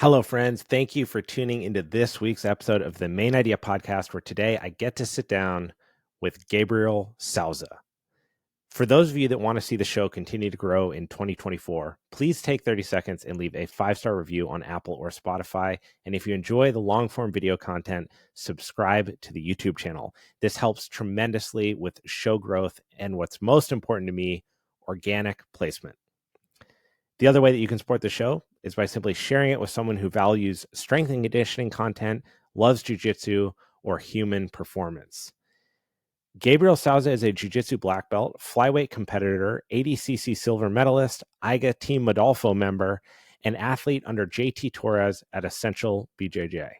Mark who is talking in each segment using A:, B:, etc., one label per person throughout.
A: Hello, friends. Thank you for tuning into this week's episode of the Main Idea podcast, where today I get to sit down with Gabriel Sousa. For those of you that want to see the show continue to grow in 2024, please take 30 seconds and leave a 5-star review on Apple or Spotify. And if you enjoy the long-form video content, subscribe to the YouTube channel. This helps tremendously with show growth and, what's most important to me, organic placement. The other way that you can support the show is by simply sharing it with someone who values strength and conditioning content, loves jiu-jitsu, or human performance. Gabriel Sousa is a jiu-jitsu black belt, flyweight competitor, ADCC silver medalist, IGA Team Modalfo member, and athlete under JT Torres at Essential BJJ.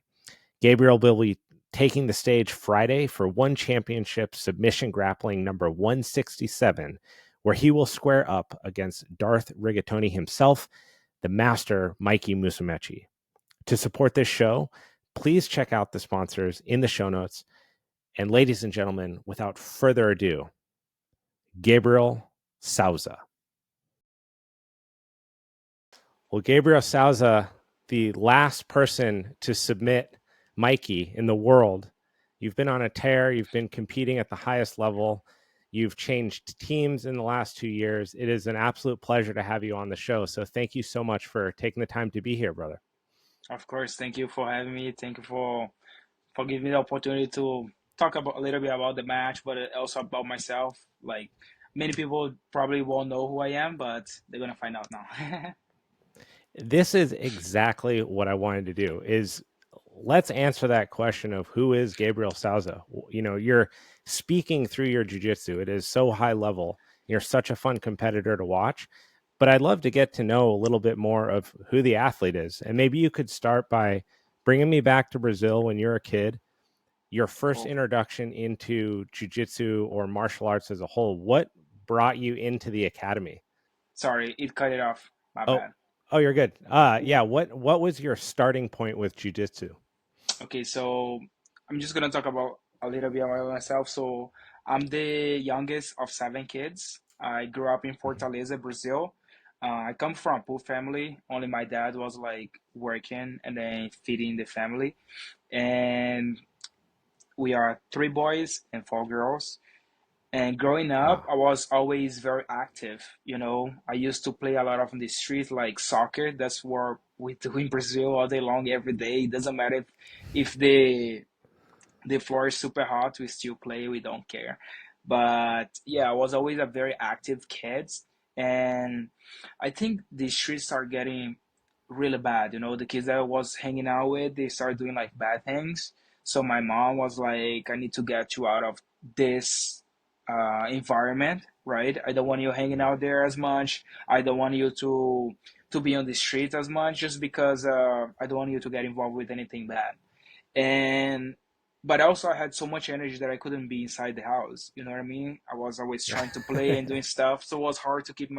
A: Gabriel will be taking the stage Friday for ONE Championship Submission Grappling number 167, where he will square up against Darth Rigatoni himself, the master Mikey Musumeci. To support this show, please check out the sponsors in the show notes. And ladies and gentlemen, without further ado, Gabriel Sousa. Well, Gabriel Sousa, the last person to submit Mikey in the world. You've been on a tear. You've been competing at the highest level. You've changed teams in the last 2 years. It is an absolute pleasure to have you on the show. So thank you so much for taking the time to be here, brother.
B: Of course, thank you for having me. Thank you for giving me the opportunity to talk about a little bit about the match, but also about myself. Like many people probably won't know who I am, but they're gonna find out now.
A: This is exactly what I wanted to do. Is let's answer that question of who is Gabriel Sousa. You know, you're speaking through your jiu-jitsu. It is so high level. You're such a fun competitor to watch. But I'd love to get to know a little bit more of who the athlete is. And maybe you could start by bringing me back to Brazil when you're a kid, your first
B: Cool.
A: introduction into jiu-jitsu or martial arts as a whole. What brought you into the academy?
B: Sorry, it cut it off. My
A: Oh,
B: bad.
A: oh, you're good.
B: Yeah.
A: Yeah. What was your starting point with jiu-jitsu?
B: Okay, so I'm just gonna talk about a little bit about myself. So I'm the youngest of 7 kids. I grew up in Fortaleza, Brazil. I come from a poor family. Only my dad was like working and then feeding the family. And we are 3 boys and 4 girls. And growing up,
A: Wow.
B: I was always very active. You know, I used to play a lot of on the street, like soccer. That's what we do in Brazil all day long, every day. It doesn't matter if the floor is super hot, we still play. We don't care. But yeah, I was always a very active kid, and I think the streets are getting really bad. You know, the kids that I was hanging out with, they started doing like bad things. So my mom was like, "I need to get you out of this environment, right? I don't want you hanging out there as much. I don't want you to be on the street as much, just because I don't want you to get involved with anything bad." And but also I had so much energy that I couldn't be inside the house. You know what I mean? I was always trying to play and doing stuff, so it was hard to keep in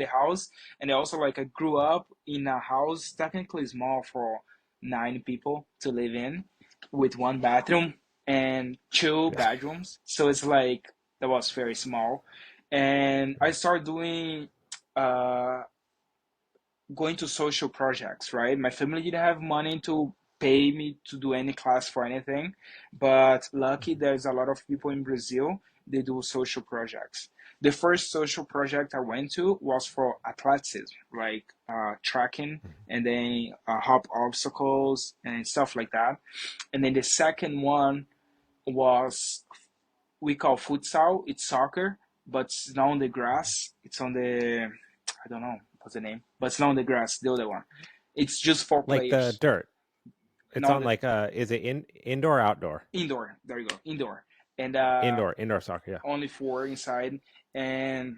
B: the house. And also, like, I grew up in a house technically small for 9 people to live in, with 1 bathroom and two
A: Yeah.
B: bedrooms. So it's like that was very small, and I started doing uh going to social projects, right? My family didn't have money to pay me to do any class for anything, but lucky there's a lot of people in Brazil, they do social projects. The first social project I went to was for athleticism, like tracking, and then hop obstacles and stuff like that. And then the second one was, we call futsal. It's soccer, but it's not on the grass. It's on the, I don't know what's the name, but it's not on the grass. The other one, it's just for
A: Like the
B: players.
A: dirt. It's
B: Not
A: on
B: the
A: like is it indoor, outdoor?
B: indoor. There you go, indoor, and
A: Indoor soccer, yeah.
B: only 4 inside. And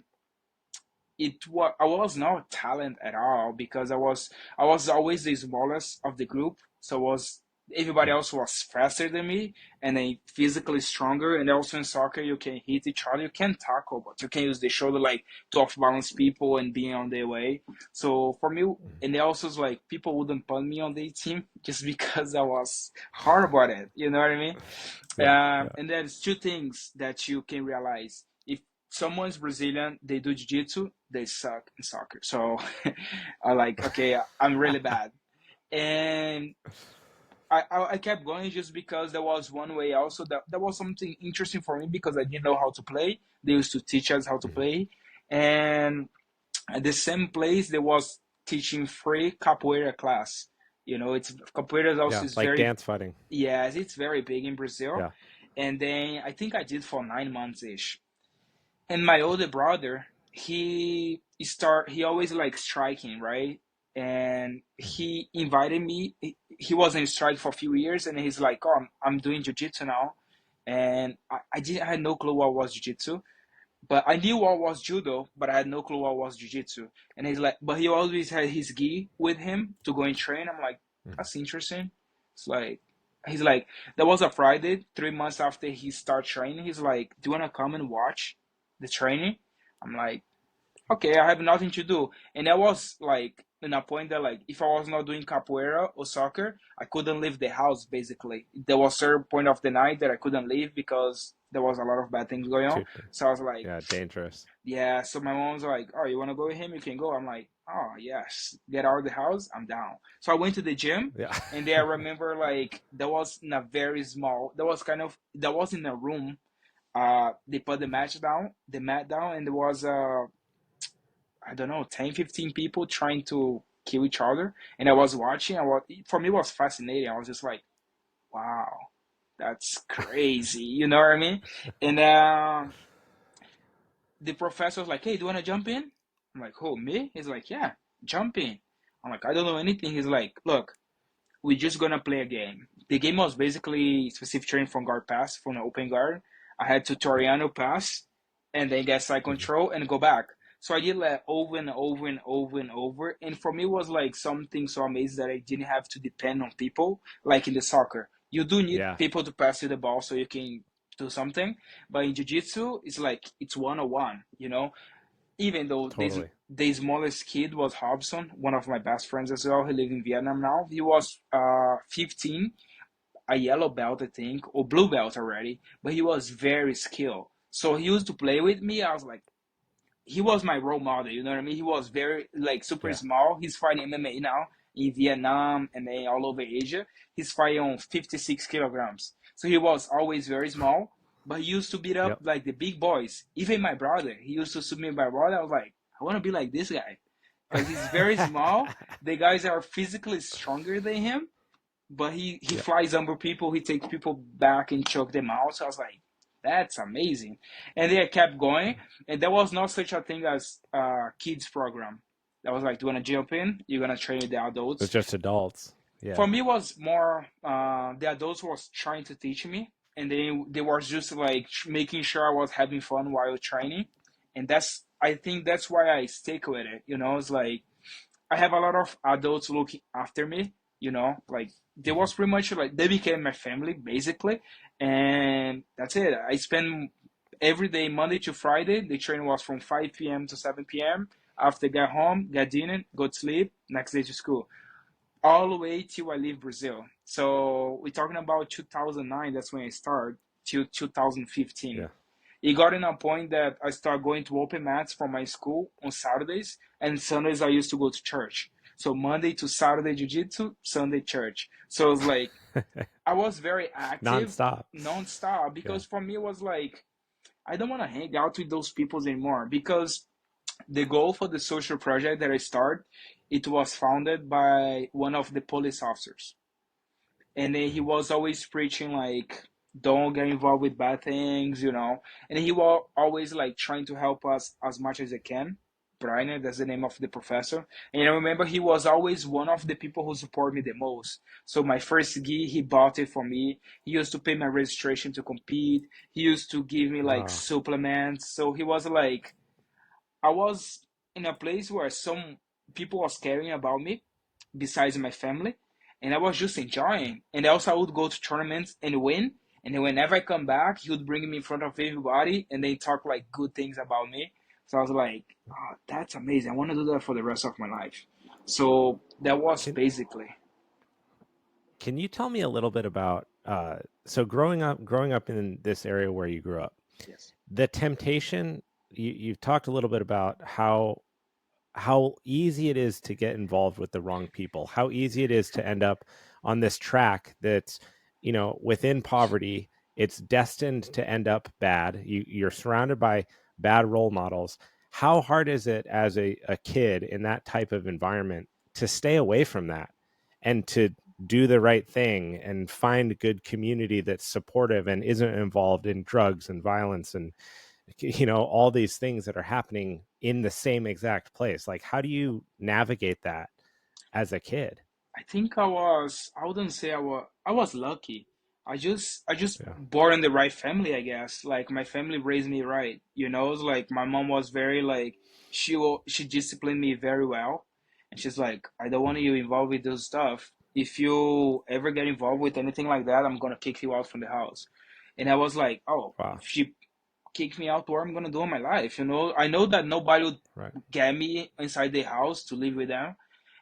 B: I was not talent at all, because I was always the smallest of the group. So was everybody else was faster than me, and then physically stronger. And also in soccer, you can hit each other, you can tackle, but you can use the shoulder like to off balance people and being on their way. So for me, and also like people wouldn't put me on the team just because I was horrible at it. You know what I mean?
A: Yeah, yeah.
B: And there's two things that you can realize. If someone's Brazilian, they do jiu-jitsu, they suck in soccer. So I like, okay, I'm really bad. And I kept going just because there was one way also that was something interesting for me because I didn't know how to play. They used to teach us how to
A: Mhm.
B: play. And at the same place, there was teaching free capoeira class. You know, it's capoeira also
A: Yeah,
B: is
A: like
B: very,
A: dance fighting.
B: yes, it's very big in Brazil.
A: Yeah.
B: And then I think I did for 9 months ish. And my older brother, he always like striking, right? And
A: Mhm.
B: he invited me. He was in strike for a few years, and he's like, "Oh, I'm doing jiu-jitsu now," and I had no clue what was jiu-jitsu, but I knew what was judo, but I had no clue what was jiu-jitsu. And he's like, but he always had his gi with him to go and train. I'm like,
A: Mhm.
B: that's interesting. It's like, he's like, there was a Friday, 3 months after he started training. He's like, do you want to come and watch the training? I'm like, okay, I have nothing to do. And I was like in a point that like if I was not doing capoeira or soccer, I couldn't leave the house basically. There was a certain point of the night that I couldn't leave because there was a lot of bad things going on.
A: Too,
B: So I was like,
A: yeah, dangerous.
B: yeah. So my mom was like, oh, you wanna go with him? You can go. I'm like, oh yes. Get out of the house, I'm down. So I went to the gym
A: Yeah.
B: and there I remember like that was in a very small that was in a room. They put the mat down, and there was I don't know, 10, 15 people trying to kill each other. And I was watching, for me, it was fascinating. I was just like, wow, that's crazy. You know what I mean? And the professor was like, hey, do you want to jump in? I'm like, who, me? He's like, yeah, jump in. I'm like, I don't know anything. He's like, look, we're just gonna play a game. The game was basically specific training from guard pass, from an open guard. I had to Toriano pass and then get side
A: Mhm.
B: control and go back. So I did that over and over and over and over. And for me, it was like something so amazing that I didn't have to depend on people like in the soccer. You do need
A: Yeah,
B: people to pass you the ball so you can do something. But in jiu-jitsu, it's like it's one-on-one, you know? Even though
A: totally.
B: the smallest kid was Hobson, one of my best friends as well. He lives in Vietnam now. He was 15, a yellow belt, I think, or blue belt already, but he was very skilled. So he used to play with me. I was like, he was my role model. You know what I mean? He was very like super
A: Yeah.
B: small. He's fighting MMA now in Vietnam and then all over Asia. He's fighting on 56 kilograms. So he was always very small, but he used to beat up
A: Yep.
B: like the big boys. Even my brother, he used to submit my brother. I was like, I want to be like this guy because he's very small. The guys are physically stronger than him, but he
A: Yep.
B: flies under people. He takes people back and choke them out. So I was like, that's amazing. And then I kept going, and there was not such a thing as kids program. That was like, do you want to jump in? You're gonna train with the
A: It's
B: adults.
A: just adults.
B: For
A: Yeah.
B: me, it was more the adults was trying to teach me, and they were just like making sure I was having fun while training, and that's I think that's why I stick with it. You know, it's like I have a lot of adults looking after me, you know, like they
A: Mhm.
B: was pretty much like they became my family basically, and that's it. I spend every day Monday to Friday. The training was from 5 p.m. to 7 p.m. After get home, get dinner, go to sleep, next day to school, all the way till I leave Brazil. So we're talking about 2009. That's when I started till 2015.
A: Yeah.
B: It got in a point that I started going to open mats from my school on Saturdays, and Sundays I used to go to church. So Monday to Saturday jiu-jitsu, Sunday church. So it was like I was very active
A: Nonstop.
B: non-stop
A: Yeah.
B: because for me it was like I don't want to hang out with those people anymore because the goal for the social project that I started, it was founded by one of the police officers, and then he
A: Mhm.
B: was always preaching like don't get involved with bad things, you know, and he was always like trying to help us as much as he can. Brian, that's the name of the professor. And I remember he was always one of the people who support me the most. So my first gi, he bought it for me. He used to pay my registration to compete. He used to give me like
A: Wow.
B: supplements. So he was like I was in a place where some people was caring about me besides my family, and I was just enjoying. And also I would go to tournaments and win. And then whenever I come back, he would bring me in front of everybody and they talk like good things about me. So I was like, oh, that's amazing. I want to do that for the rest of my life. So that was
A: Can
B: basically
A: can you tell me a little bit about so growing up in this area where you grew up,
B: yes.
A: the temptation you've talked a little bit about how how easy it is to get involved with the wrong people, how easy it is to end up on this track that's, within poverty. It's destined to end up bad. You're surrounded by bad role models. How hard is it as a kid in that type of environment to stay away from that and to do the right thing and find good community that's supportive and isn't involved in drugs and violence and all these things that are happening in the same exact place? Like, how do you navigate that as a kid?
B: I think I wouldn't say I was lucky. I just
A: Yeah.
B: born in the right family, I guess. Like my family raised me right. It's like my mom was very like she disciplined me very well. And she's like, I don't want
A: Mhm.
B: you involved with this stuff. If you ever get involved with anything like that, I'm gonna kick you out from the house. And I was like, oh,
A: Wow.
B: if she kick me out, what I'm gonna do in my life? I know that nobody would
A: Right.
B: get me inside the house to live with them.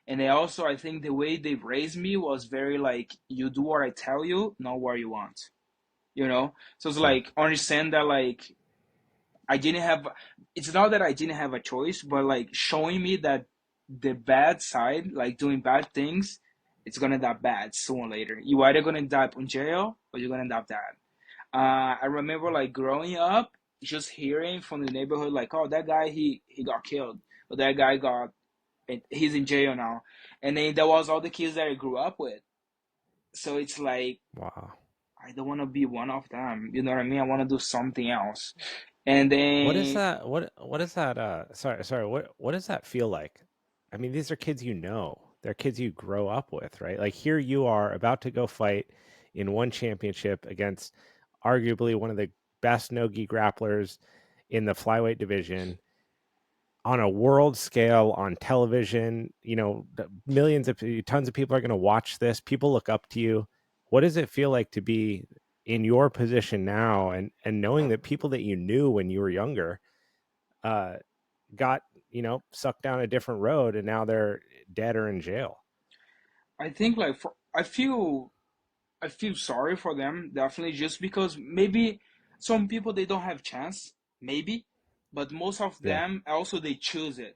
B: And they also, I think the way they raised me was very like, you do what I tell you, not what you want. So it's
A: Yeah.
B: like, understand that like, I didn't have, it's not that I didn't have a choice, but like showing me that the bad side, like doing bad things, it's gonna end up bad sooner or later. You either gonna end up in jail or you're gonna end up dead. I remember like growing up, just hearing from the neighborhood, like, oh, that guy, he got killed, or that guy got and he's in jail now. And then there was all the kids that I grew up with. So it's like
A: Wow.
B: I don't want to be one of them. You know what I mean? I want to do something else. And
A: What is
B: then
A: that? What is that? Sorry. What does that feel like? I mean, these are kids they're kids you grow up with, right? Like, here you are about to go fight in one championship against arguably one of the best no-gi grapplers in the flyweight division on a world scale on television. Millions of tons of people are going to watch this. People look up to you. What does it feel like to be in your position now, and knowing that people that you knew when you were younger uh got sucked down a different road, and now they're dead or in jail?
B: I think like I feel sorry for them, definitely, just because maybe some people they don't have chance, maybe, but most of
A: Yeah.
B: them also they choose it.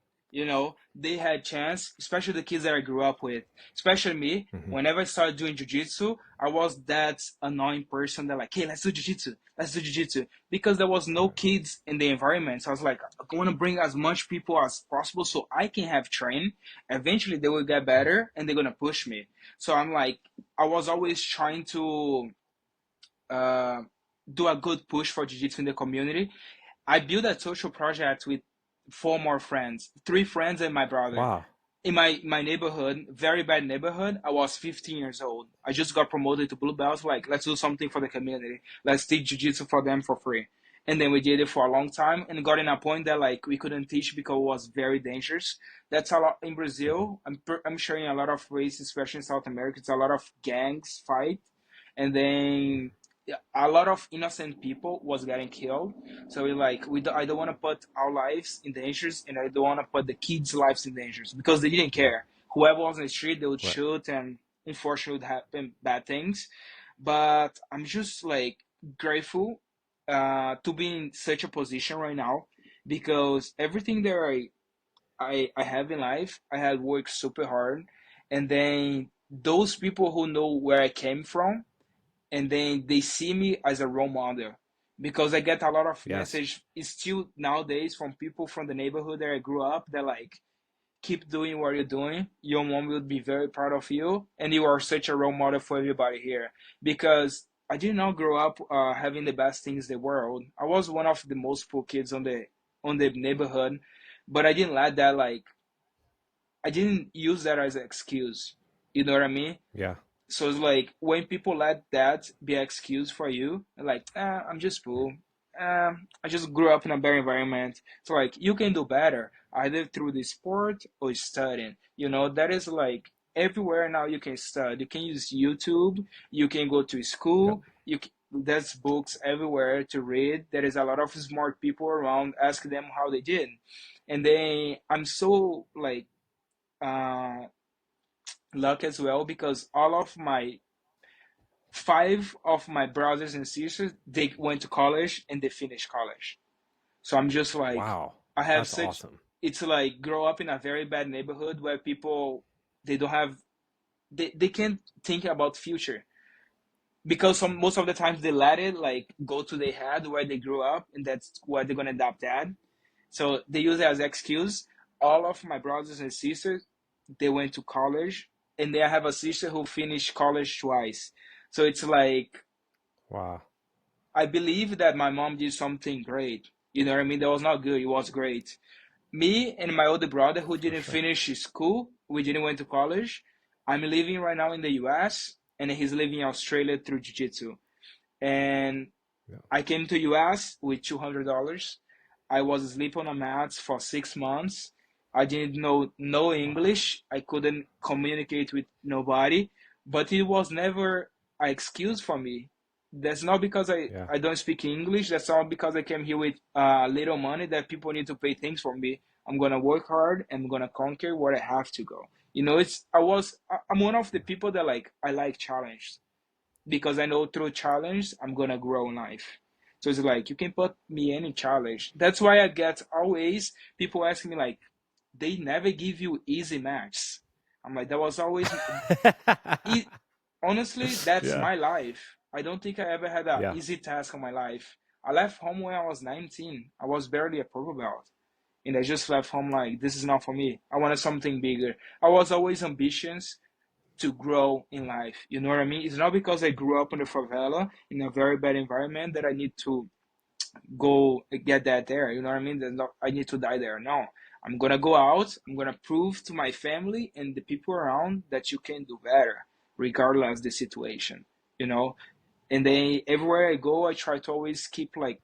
B: They had chance, especially the kids that I grew up with, especially me.
A: Hmm.
B: Whenever I started doing jiu-jitsu, I was that annoying person that like, hey, let's do jiu-jitsu, because there was no
A: Right.
B: kids in the environment. So I was like, I want to bring as much people as possible so I can have train. Eventually, they will get
A: Yeah.
B: better and they're gonna push me. So I'm like, I was always trying to uh, do a good push for jiu-jitsu in the community. I built a social project with four more friends, three friends and my brother.
A: Wow.
B: In my neighborhood, very bad neighborhood, I was 15 years old. I just got promoted to blue belt. Like, let's do something for the community. Let's teach jiu-jitsu for them for free. And then we did it for a long time and got in a point that like we couldn't teach because it was very dangerous. That's a lot in
A: Hmm.
B: Brazil. I'm sure in a lot of ways, especially in South America, it's a lot of gangs fight, and then yeah, a lot of innocent people was getting killed. So we like I don't want to put our lives in dangers, and I don't want to put the kids' lives in dangers because they didn't
A: Yeah.
B: care. Whoever was on the street, they would
A: Right.
B: shoot, and unfortunately, would happen bad things. But I'm just like grateful to be in such a position right now, because everything that I have in life, I had worked super hard, and then those people who know where I came from, and then they see me as a role model, because I get a lot of
A: Yes.
B: message still nowadays from people from the neighborhood that I grew up that like, keep doing what you're doing. Your mom will be very proud of you, and you are such a role model for everybody here. Because I did not grow up having the best things in the world. I was one of the most poor kids on the neighborhood, but I didn't let that like I didn't use that as an excuse. You know what I mean?
A: Yeah.
B: So it's like when people let that be an excuse for you, like, I'm just poor. I just grew up in a bad environment. So like you can do better, either through the sport or studying. That is like everywhere now you can study. You can use YouTube. You can go to
A: Yep.
B: school. There's books everywhere to read. There is a lot of smart people around. Ask them how they did, and then I'm so like uh, lucky as well, because all of my five of my brothers and sisters, they went to college and they finished college. So I'm just like,
A: Wow.
B: I have
A: That's
B: such
A: awesome.
B: it's like grow up in a very bad neighborhood where people, they don't have, they can't think about future, because most of the times they let it like go to their head where they grew up, and that's where they're gonna adopt that. So they use it as excuse. All of my brothers and sisters, they went to college, and then I have a sister who finished college twice. So it's like,
A: Wow.
B: I believe that my mom did something great. You know what I mean? That was not good. It was great. Me and my older brother who
A: For
B: didn't
A: sure.
B: finish school, we didn't went to college. I'm living right now in the US, and he's living in Australia through jiu-jitsu. And
A: Yeah.
B: I came to US with $200. I was asleep on a mat for 6 months. I didn't know no
A: Wow.
B: English. I couldn't communicate with nobody, but it was never an excuse for me. That's not because
A: Yeah.
B: I don't speak English. That's not because I came here with little money that people need to pay things for me. I'm gonna work hard and I'm gonna conquer where I have to go. You know, I'm one of the people that like I like challenge, because I know through challenge I'm gonna grow in life. So it's like you can put me any challenge. That's why I get always people asking me like, they never give you easy matches. I'm like, that was always e- honestly, that's
A: Yeah.
B: my life. I don't think I ever had an
A: Yeah.
B: easy task in my life. I left home when I was 19. I was barely a purple belt. And I just left home like, this is not for me. I wanted something bigger. I was always ambitious to grow in life. You know what I mean? It's not because I grew up in the favela in a very bad environment that I need to go get that there. You know what I mean? That not, I need to die there. No, I'm gonna go out. I'm gonna prove to my family and the people around that you can do better, regardless the situation. You know. And then everywhere I go, I try to always keep like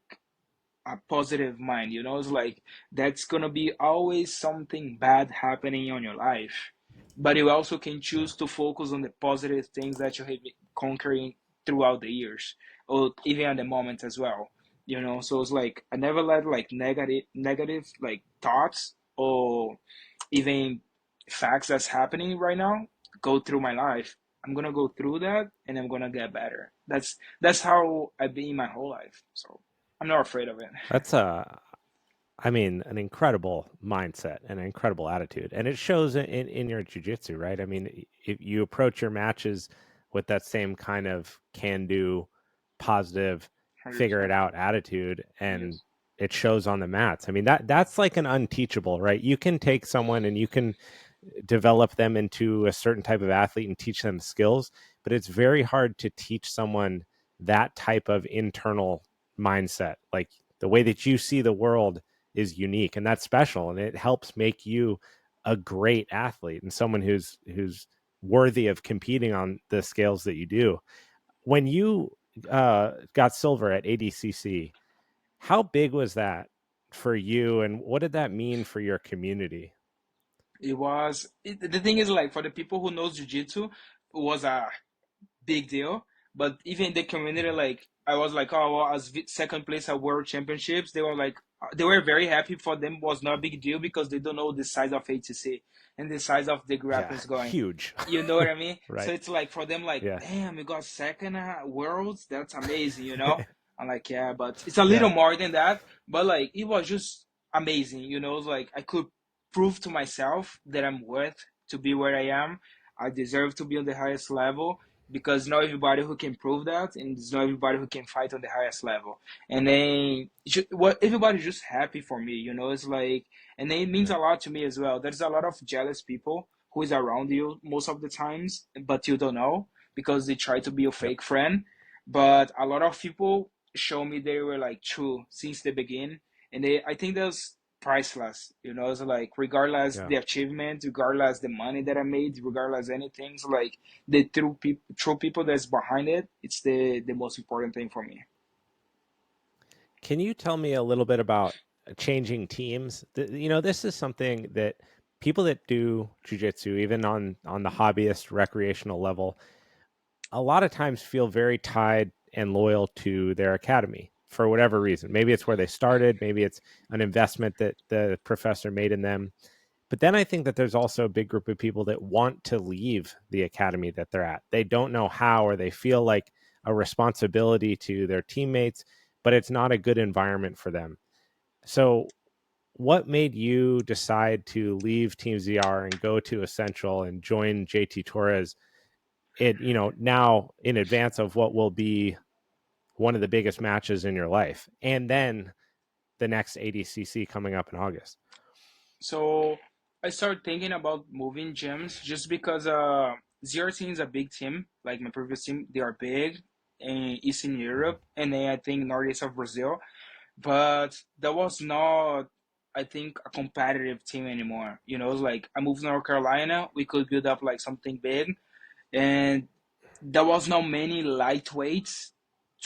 B: a positive mind. You know, it's like that's gonna be always something bad happening on your life, but you also can
A: Yeah.
B: choose to focus on the positive things that you have been conquering throughout the years, or even at the moment as well. You know, so it's like I never let like negative like thoughts or even facts that's happening right now go through my life. I'm gonna go through that and I'm gonna get better. That's how I've been my whole life. So I'm not afraid of it.
A: That's I mean, an incredible mindset and an incredible attitude. And it shows in your jujitsu, right? I mean, if you approach your matches with that same kind of can do, positive, figure it
B: 100%.
A: out attitude, and
B: Yes.
A: it shows on the mats. I mean, that's like an unteachable, right? You can take someone and you can develop them into a certain type of athlete and teach them skills, but it's very hard to teach someone that type of internal mindset. Like the way that you see the world is unique and that's special, and it helps make you a great athlete and someone who's worthy of competing on the scales that you do. When you got silver at ADCC, how big was that for you, and what did that mean for your community?
B: The thing is like for the people who knows jiu-jitsu, it was a big deal. But even the community, like I was like, oh, well, as second place at World Championships, they were like, they were very happy. For them was not a big deal because they don't know the size of ATC and the size of the
A: Yeah,
B: grappling is going.
A: huge.
B: You know what I mean? So
A: Right.
B: it's like for them, like,
A: Yeah.
B: damn, you got second at Worlds. That's amazing, you know? I'm like, yeah, but it's a little
A: Yeah.
B: more than that. But like, it was just amazing, you know? It's like I could prove to myself that I'm worth to be where I am. I deserve to be on the highest level, because not everybody who can prove that, and it's not everybody who can fight on the highest level. And then what, everybody's just happy for me, you know. It's like, and then it means
A: Yeah.
B: a lot to me as well. There's a lot of jealous people who is around you most of the times, but you don't know because they try to be a
A: Yep.
B: fake friend. But a lot of people show me they were like true since the beginning, and they, I think that's priceless. You know, it's like regardless
A: Yeah.
B: the achievement, regardless the money that I made, regardless anything, it's like the true people that's behind it. It's the most important thing for me.
A: Can you tell me a little bit about changing teams? This is something that people that do jujitsu, even on the hobbyist recreational level, a lot of times feel very tied and loyal to their academy for whatever reason. Maybe it's where they started, maybe it's an investment that the professor made in them. But then I think that there's also a big group of people that want to leave the academy that they're at. They don't know how, or they feel like a responsibility to their teammates, but it's not a good environment for them. So what made you decide to leave Team ZR and go to Essential and join JT Torres? Now in advance of what will be one of the biggest matches in your life, and then the next ADCC coming up in August.
B: So I started thinking about moving gyms just because Zero Team is a big team. Like my previous team, they are big in Eastern
A: Mm-hmm.
B: Europe and then I think Northeast of Brazil. But that was not, I think, a competitive team anymore. You know, it's like I moved to North Carolina, we could build up like something big, and there was not many lightweights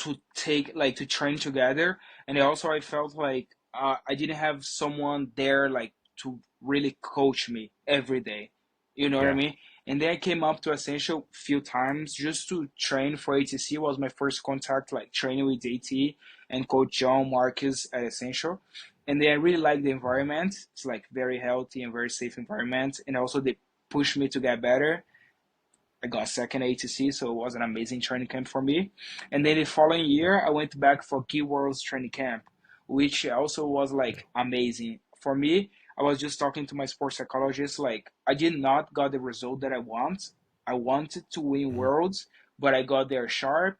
B: to take like to train together, and also I felt like I didn't have someone there like to really coach me every day. You know what I
A: Yeah.
B: mean? And then I came up to Essential a few times just to train for ATC. Was my first contact like training with AT and Coach John Marcus at Essential. And then I really like the environment. It's like very healthy and very safe environment. And also they push me to get better. I got second ATC, so it was an amazing training camp for me. And then the following year, I went back for Key World's training camp, which also was like amazing for me. I was just talking to my sports psychologist. Like, I did not got the result that I want. I wanted to win
A: Mm-hmm.
B: worlds, but I got there sharp,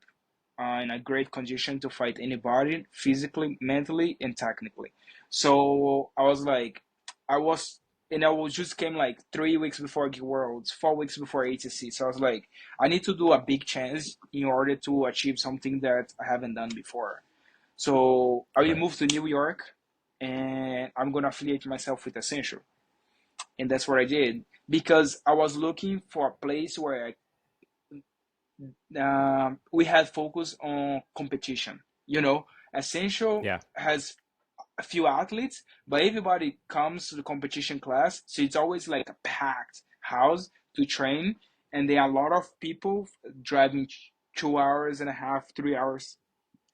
B: in a great condition to fight anybody, physically, mentally, and technically. So I was like, I was, and I was just came like 3 weeks before Worlds, 4 weeks before ATC. So I was like, I need to do a big change in order to achieve something that I haven't done before. So I will
A: Right.
B: move to New York, and I'm gonna affiliate myself with Essential, and that's what I did because I was looking for a place where we had focus on competition. You know, Essential
A: Yeah.
B: has a few athletes, but everybody comes to the competition class, so it's always like a packed house to train, and there are a lot of people driving 2 hours and a half, 3 hours,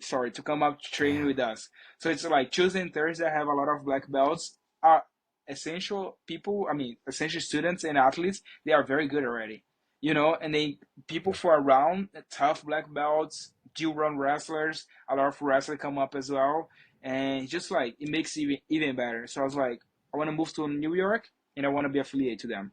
B: sorry, to come up to train
A: Damn.
B: with us. So it's like Tuesday and Thursday, I have a lot of black belts. Are essential people, I mean, essential students and athletes, they are very good already, you know, and they people
A: Yeah.
B: for around tough black belts, dual run wrestlers, a lot of wrestlers come up as well, and just like it makes it even better. So I was like, I want to move to New York and I want to be affiliated to them,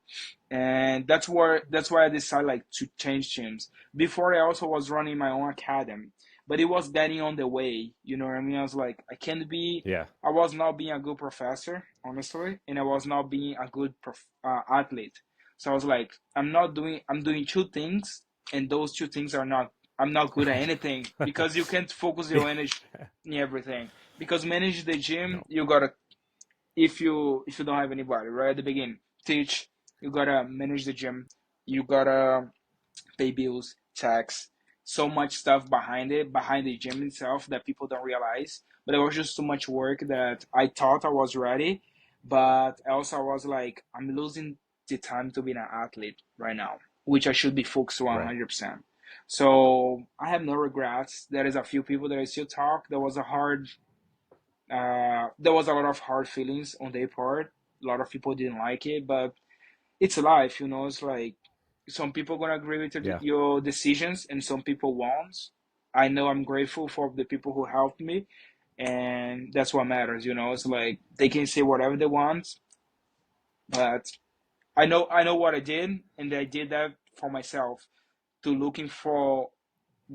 B: and that's why I decided like to change teams. Before I also was running my own academy, but it was getting on the way. You know what I mean? I was like, I can't be.
A: Yeah.
B: I was not being a good professor, honestly, and I was not being a good athlete. So I was like, I'm not doing. I'm doing two things, and those two things are not. I'm not good at anything because you can't focus
A: Yeah.
B: your energy in everything. Because manage the gym,
A: No.
B: you gotta if you don't have anybody right at the beginning, teach. You gotta manage the gym. You gotta pay bills, tax, so much stuff behind it, behind the gym itself that people don't realize. But it was just too much work that I thought I was ready, but also I was like, I'm losing the time to be an athlete right now, which I should be focused on
A: Right.
B: 100%. So I have no regrets. There is a few people that I still talk. There was a lot of hard feelings on their part. A lot of people didn't like it, but it's life, you know. It's like some people gonna agree with
A: Yeah.
B: your decisions, and some people won't. I know I'm grateful for the people who helped me, and that's what matters, you know. It's like they can say whatever they want, but I know what I did, and I did that for myself to looking for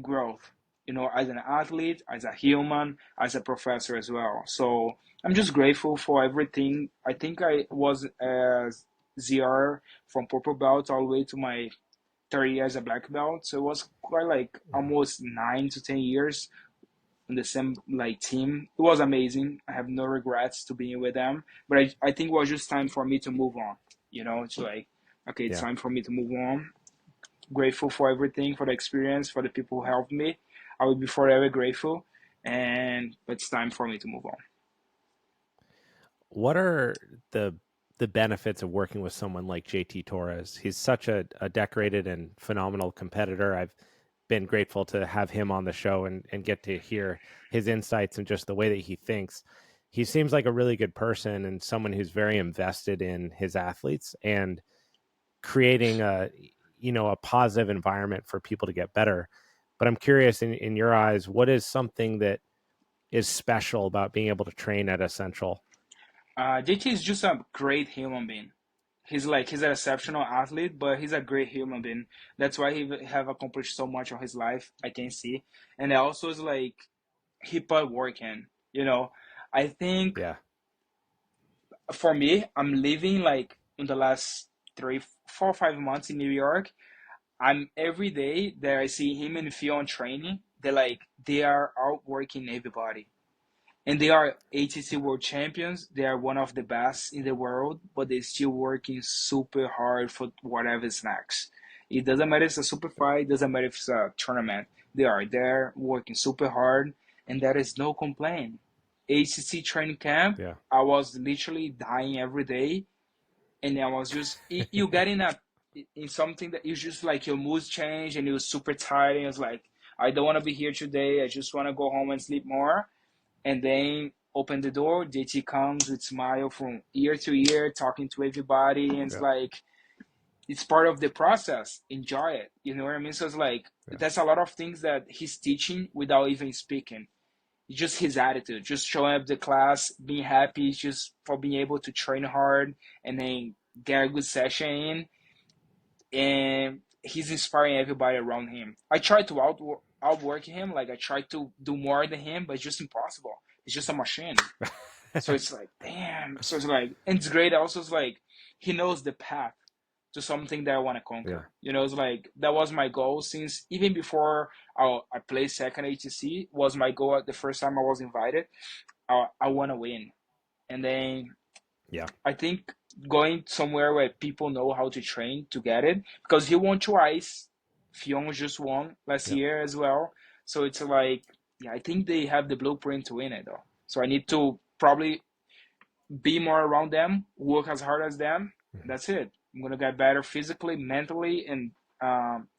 B: growth, you know, as an athlete, as a human, as a professor as well. So I'm just grateful for everything. I think I was as ZR from purple belt all the way to my 30 years as a black belt. So it was quite like
A: Mhm.
B: almost 9 to 10 years in the same like team. It was amazing. I have no regrets to being with them. But I think it was just time for me to move on. You know, it's like, okay, it's
A: Yeah.
B: time for me to move on. Grateful for everything, for the experience, for the people who helped me. I will be forever grateful, and it's time for me to move on.
A: What are the the benefits of working with someone like JT Torres? He's such a decorated and phenomenal competitor. I've been grateful to have him on the show and get to hear his insights and just the way that he thinks. He seems like a really good person and someone who's very invested in his athletes and creating a positive environment for people to get better. But I'm curious, in your eyes, what is something that is special about being able to train at Essential?
B: JT is just a great human being. He's an exceptional athlete, but he's a great human being. That's why he have accomplished so much of his life. I can see, and it also is like he put work in. You know, I think
A: Yeah.
B: for me, I'm living like in the last 3, 4, 5 months in New York. I'm every day that I see him and Phil on training. They are outworking everybody, and they are ATC world champions. They are one of the best in the world, but they're still working super hard for whatever's next. It doesn't matter if it's a super fight, doesn't matter if it's a tournament. They are there working super hard, and there is no complaint. ACC training camp,
A: Yeah.
B: I was literally dying every day, and I was just you get in something that you just like your moods change, and you was super tired, and it was like I don't want to be here today. I just want to go home and sleep more, and then open the door. JT comes with smile from ear to ear, talking to everybody, and it's
A: Yeah.
B: like it's part of the process. Enjoy it. You know what I mean? So it's like
A: Yeah.
B: that's a lot of things that he's teaching without even speaking. It's just his attitude, just showing up the class, being happy, just for being able to train hard and then get a good session in, and he's inspiring everybody around him. I try to outwork him, like I try to do more than him, but it's just impossible. It's just a machine. So it's like, damn. So it's like, and it's great. Also, it's like he knows the path to something that I want to
A: Yeah.
B: conquer. You know, it's like that was my goal since even before I played second ATC was my goal. At the first time I was invited, I want to win, and then
A: Yeah.
B: I think going somewhere where people know how to train to get it, because he won twice. Fionn just won last
A: Yeah.
B: year as well. So it's like, yeah, I think they have the blueprint to win it though. So I need to probably be more around them, work as hard as them.
A: Mhm.
B: That's it. I'm gonna get better physically, mentally, and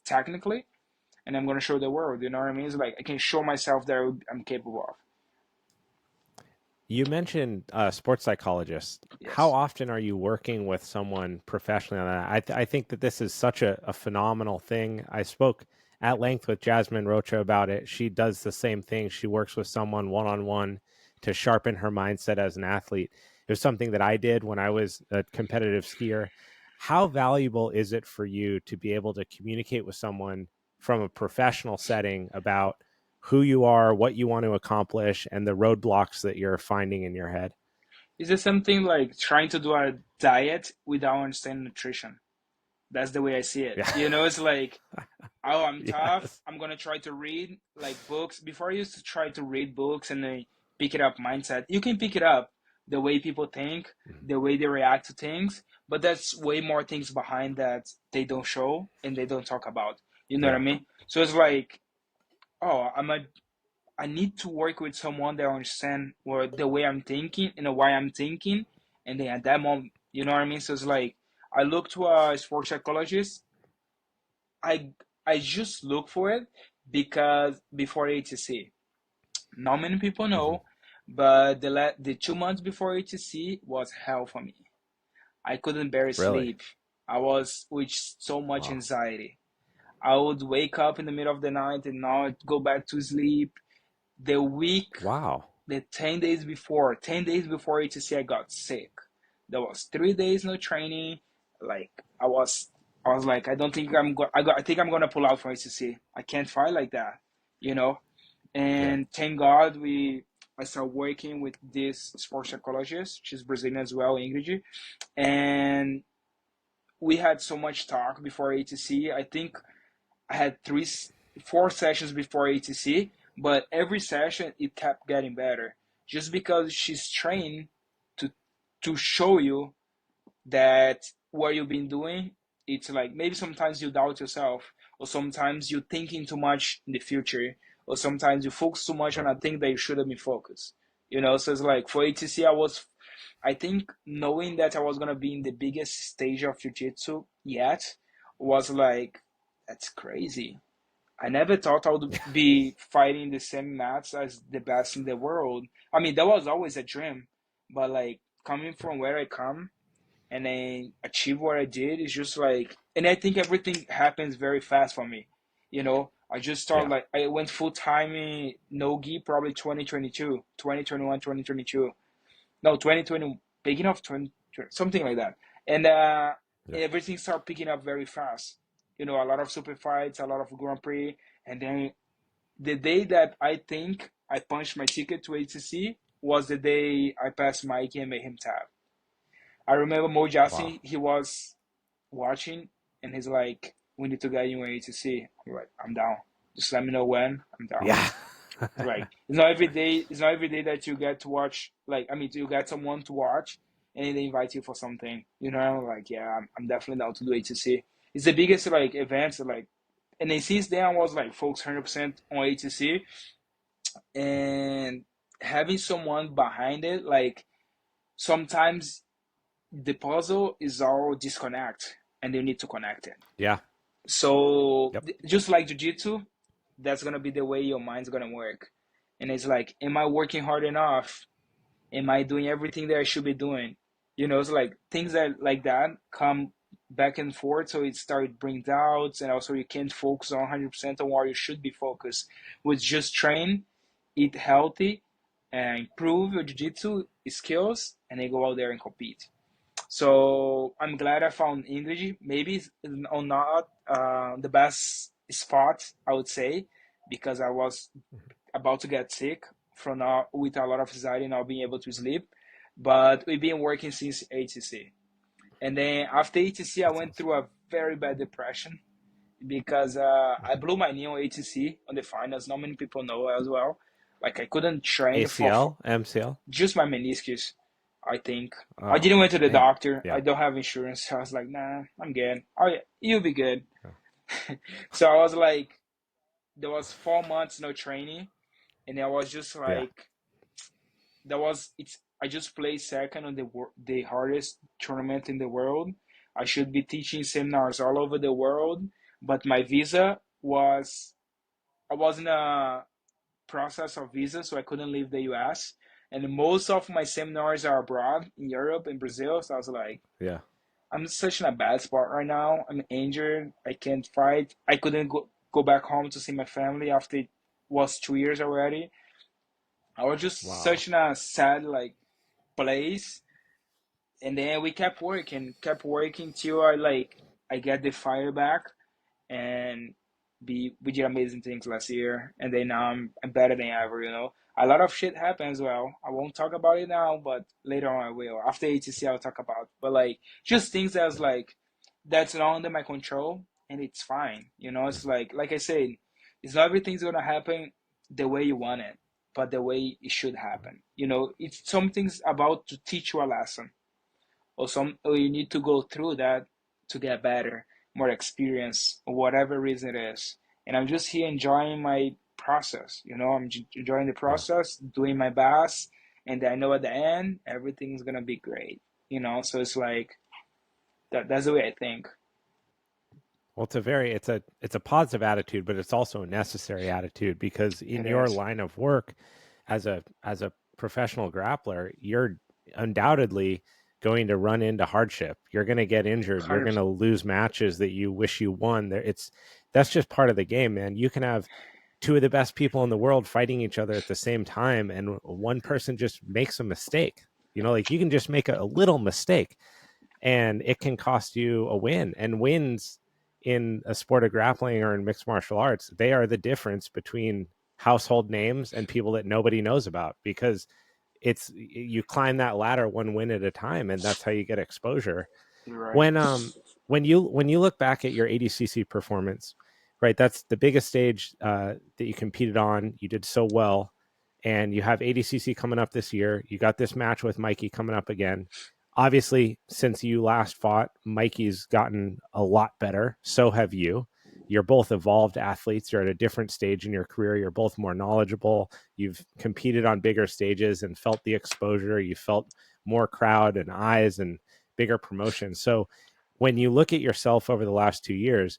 B: technically, and I'm gonna show the world. You know what I mean? It's like I can show myself that I'm capable of.
A: You mentioned sports psychologist. How
B: Yes.
A: often are you working with someone professionally on that? I think that this is such a phenomenal thing. I spoke at length with Jasmine Rocha about it. She does the same thing. She works with someone one on one to sharpen her mindset as an athlete. It was something that I did when I was a competitive skier. How valuable is it for you to be able to communicate with someone from a professional setting about who you are, what you want to accomplish, and the roadblocks that you're finding in your head?
B: Is it something like trying to do a diet without understanding nutrition? That's the way I see it.
A: Yeah.
B: You know, it's like, oh, I'm tough.
A: Yes.
B: I'm gonna try to read like books. Before I used to try to read books and then pick it up mindset. You can pick it up the way people think,
A: Mhm.
B: the way they react to things, but that's way more things behind that they don't show and they don't talk about. You know what I
A: Yeah.
B: mean? So it's like, oh, I need to work with someone that understand what the way I'm thinking and why I'm thinking, and then at that moment, you know what I mean. So it's like I look to a sports psychologist. I I just look for it because before ATC, not many people
A: Hmm.
B: know, but the 2 months before ATC was hell for me. I couldn't bear
A: Really?
B: sleep. I was with so much
A: Wow.
B: anxiety. I would wake up in the middle of the night and not go back to sleep. The week
A: Wow.
B: the 10 days before HSC, I got sick. There was 3 days no training. Like I was like, I don't think I think I'm gonna pull out from HSC. I can't fight like that, you know.
A: Yeah.
B: And thank God I started working with this sports psychologist. She's Brazilian as well, Ingrid, and we had so much talk before HSC. I think I had 4 sessions before ATC, but every session it kept getting better. Just because she's trained to show you that what you've been doing, it's like maybe sometimes you doubt yourself, or sometimes you're thinking too much in the future, or sometimes you focus too much on
A: Right.
B: a thing that you should have been focused. You know, so it's like for ATC, I think knowing that I was gonna be in the biggest stage of jiu-jitsu yet was like, that's crazy. I never thought I would be fighting the same mats as the best in the world. I mean, that was always a dream, but like coming from where I come and then achieve what I did is just like, and I think everything happens very fast for me. You know, I just started
A: Yeah.
B: like, I went full time in Nogi probably 2022, 2021, 2022. No, 2020. beginning of 20, something like that. And
A: Yeah.
B: everything started picking up very fast. You know, a lot of super fights, a lot of Grand Prix. And then the day that I think I punched my ticket to ADCC was the day I passed Mikey and made him tap. I remember Mo
A: Wow.
B: Jassy, he was watching and he's like, we need to get you an ADCC. I'm like, I'm down. Just let me know when. I'm down.
A: Yeah.
B: Right. It's not every day. It's not every day that you get to watch. Like, I mean, you get someone to watch, and then they invite you for something. You know, like, yeah, I'm definitely down to do ATC. It's the biggest like events. Like, and then since then I was like focused 100% on ATC, and having someone behind it. Like, sometimes the puzzle is all disconnect, and they need to connect it.
A: Yeah.
B: So
A: Yep.
B: just like jujitsu, that's gonna be the way your mind's gonna work. And it's like, am I working hard enough? Am I doing everything that I should be doing? You know, it's like things that like that come back and forth. So it started bring doubts, and also you can't focus on 100% on where you should be focused. With just train, eat healthy, and improve your jiu-jitsu skills, and then go out there and compete. So I'm glad I found English. Maybe it's not the best spot, I would say, because I was about to get sick from with a lot of anxiety, not being able to sleep. But we've been working since ATC. And then after ATC, I
A: That's
B: went
A: awesome.
B: through a very bad depression because I
A: Mhm.
B: blew my knee on ATC on the finals. Not many people know as well. Like I couldn't train for
A: ACL, MCL.
B: just my meniscus, I think. I
A: Oh
B: didn't went to the
A: man.
B: doctor. I
A: Yeah.
B: don't have insurance. So I was like, nah, I'm good. Oh, yeah, you'll be good.
A: Yeah.
B: So I was like, there was 4 months no training, and I was just
A: Yeah.
B: like, that was it's. I just played second on the hardest tournament in the world. I should be teaching seminars all over the world, but my visa was I was in a process of visa, so I couldn't leave the U.S. And most of my seminars are abroad in Europe and Brazil. So I was like,
A: Yeah.
B: I'm such in a bad spot right now. I'm injured. I can't fight. I couldn't go back home to see my family after it was 2 years already. I was just
A: Wow.
B: such in a sad like place. And then we kept working till I get the fire back, and we did amazing things last year, and then now I'm better than ever. You know, a lot of shit happens. Well, I won't talk about it now, but later on I will. After ATC, I'll talk about. But like just things that's
A: Yeah.
B: like that's not under my control, and it's fine. You know, it's
A: Mhm.
B: like I said, it's not everything's gonna happen the way you want it, but the way it should happen. You know, it's something's about to teach you a lesson, or you need to go through that to get better, more experience, or whatever reason it is. And I'm just here enjoying my process. You know, I'm enjoying the
A: Yeah.
B: process, doing my best, and I know at the end everything's gonna be great. You know, so it's like that. That's the way I think.
A: Well, it's a positive attitude, but it's also a necessary attitude because in
B: It
A: your
B: is.
A: line of work as a professional grappler, you're undoubtedly going to run into hardship. You're going to get injured. You're going
B: 100%.
A: to lose matches that you wish you won. There, it's that's just part of the game, man. You can have two of the best people in the world fighting each other at the same time, and one person just makes a mistake. You know, like you can just make a little mistake and it can cost you a win. And wins in a sport of grappling or in mixed martial arts, they are the difference between household names and people that nobody knows about because it's you climb that ladder one win at a time, and that's how you get exposure.
B: You're right.
A: When you look back at your ADCC performance, right, that's the biggest stage that you competed on. You did so well, and you have ADCC coming up this year. You got this match with Mikey coming up again. Obviously, since you last fought, Mikey's gotten a lot better. So have you. You're both evolved athletes. You're at a different stage in your career. You're both more knowledgeable. You've competed on bigger stages and felt the exposure. You felt more crowd and eyes and bigger promotions. So when you look at yourself over the last 2 years,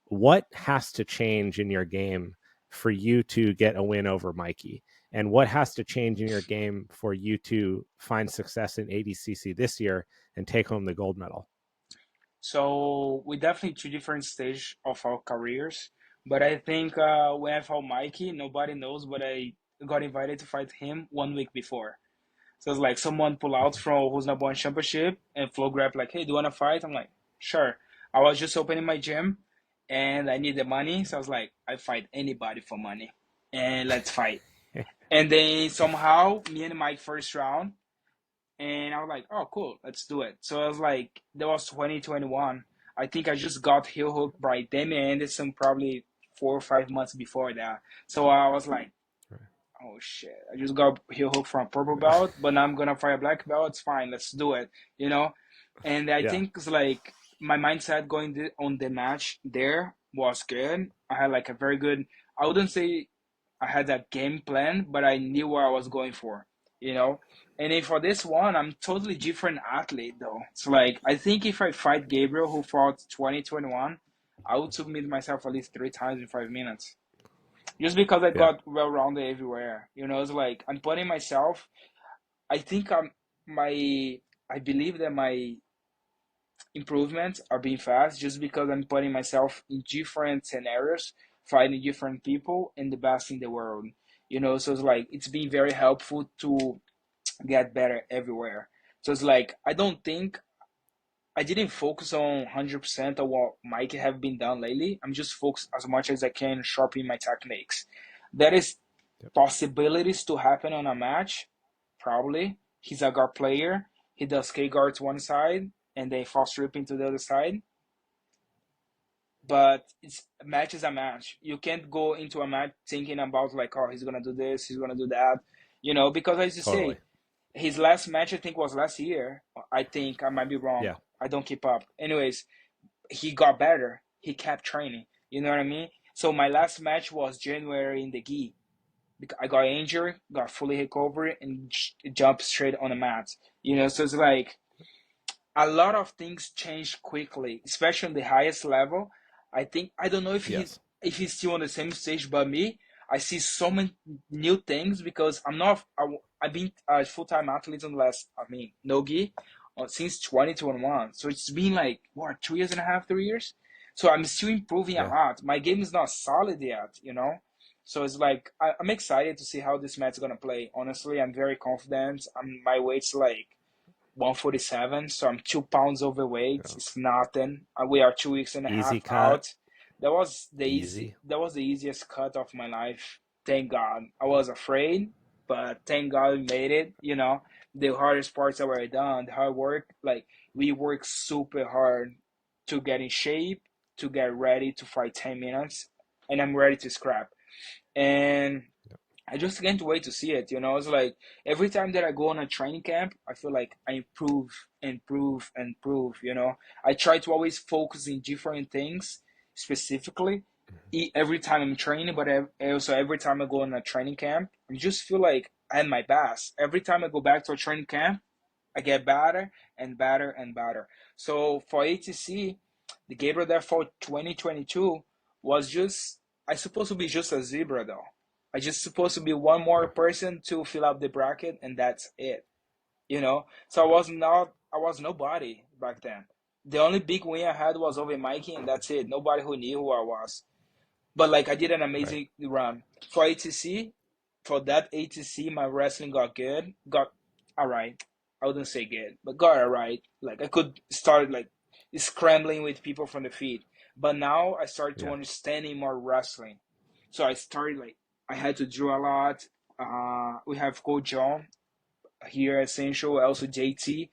A: what has to change in your game for you to get a win over Mikey? And what has to change in your game for you to find success in ADCC this year and take home the gold medal?
B: So we definitely two different stage of our careers. But I think when I fought Mikey, nobody knows, but I got invited to fight him 1 week before. So it's like someone pull out from who's number one championship and flow grab like, hey, do you wanna fight? I'm like, sure. I was just opening my gym and I need the money, so I was like, I fight anybody for money, and let's fight. And then somehow me and Mike first round, and I was like, oh cool, let's do it. So I was like, that was 2021. I think I just got heel hooked by Damian Anderson probably 4 or 5 months before that. So I was like, oh shit, I just got heel hook from purple belt, but now I'm gonna fight a black belt. It's fine, let's do it, you know. And I
A: Yeah.
B: think it's like my mindset going on the match there was good. I had like a very good. I wouldn't say I had a game plan, but I knew what I was going for, you know. And then for this one, I'm totally different athlete though. It's like I think if I fight Gabriel, who fought 2021, I would submit myself at least 3 times in 5 minutes just because I
A: Yeah.
B: got well rounded everywhere. You know, it's like I'm putting myself. I think my. I believe that my improvements are being fast just because I'm putting myself in different scenarios, fighting different people, and the best in the world. You know, so it's like it's been very helpful to get better everywhere. So it's like I don't think I didn't focus on 100% of what Mike have been done lately. I'm just focused as much as I can sharpening my techniques. That is
A: Yep.
B: possibilities to happen on a match, probably. He's a guard player. He does K guard to one side and then false stripping to the other side. But it's a match is a match. You can't go into a match thinking about like, oh, he's gonna do this, he's gonna do that, you know. Because as you
A: Totally.
B: say, his last match I think was last year. I think I might be wrong.
A: Yeah.
B: I don't keep up. Anyways, he got better. He kept training. You know what I mean? So my last match was January in the gi. I got injured, got fully recovered, and jumped straight on the mat. You know, so it's like a lot of things change quickly, especially on the highest level. I think I don't know
A: Yes.
B: if he's still on the same stage, but me, I see so many new things because I'm not. I've been a full time athlete on the last. I mean, nogi, since 2021. So it's been like what 2 years and a half, 3 years. So I'm still improving a
A: Yeah.
B: lot. My game is not solid yet, you know. So it's like I'm excited to see how this match is gonna play. Honestly, I'm very confident. My weight's like 147, so I'm 2 pounds overweight.
A: Yeah.
B: It's nothing. We are 2 weeks and a
A: Easy
B: half
A: cut.
B: out.
A: Easy.
B: That was the easiest cut of my life. Thank God. I was afraid, but thank God we made it. You know, the hardest parts are already done. The hard work, like we work super hard to get in shape, to get ready to fight 10 minutes, and I'm ready to scrap. And I just can't wait to see it. You know, it's like every time that I go on a training camp, I feel like I improve, improve, improve. You know, I try to always focus in different things specifically every time I'm training, but also every time I go on a training camp, I just feel like I'm my best. Every time I go back to a training camp, I get better and better and better. So for ATC, the Gabriel that for 2022 was just I supposed to be just a zebra though. I just supposed to be one more
A: Yeah.
B: person to fill up the bracket and that's it. You know? So I was nobody back then. The only big win I had was over Mikey and that's it. Nobody who knew who I was. But like I did an
A: Right.
B: amazing run. For ATC, for that ATC, my wrestling got good. Got all right. I wouldn't say good, but got all right. Like I could start like scrambling with people from the feet. But now I started to
A: Yeah.
B: understanding more wrestling. So I started like I had to draw a lot. We have Coach John here at Central, also JT,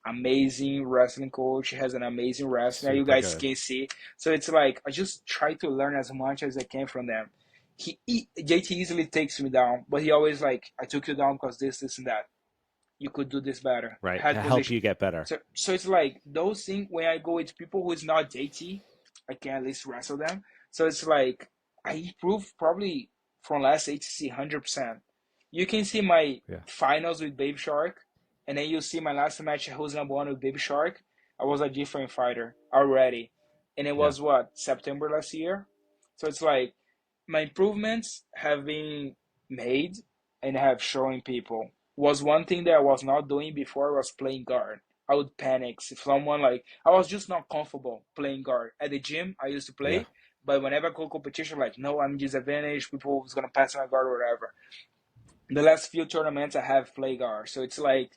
B: amazing wrestling coach. He has an amazing wrestler. You
A: Super
B: guys
A: good.
B: can see. So it's like I just try to learn as much as I can from them. JT easily takes me down, but he always like I took you down because this, and that. You could do this better.
A: Right.
B: Head
A: To help
B: position.
A: you get better.
B: So it's like those things when I go with people who is not JT, I can at least wrestle them. So it's like I improve probably from last HC 100%. You can see my
A: Yeah.
B: finals with Baby Shark, and then you see my last match who's number one with Baby Shark. I was a different fighter already, and it
A: Yeah.
B: was what September last year. So it's like my improvements have been made and have shown people was one thing that I was not doing before was playing guard. I would panic if someone like I was just not comfortable playing guard. At the gym I used to
A: Yeah.
B: play, but whenever I go competition, like no, I'm disadvantaged, people is gonna pass my guard or whatever. The last few tournaments I have played guard. So it's like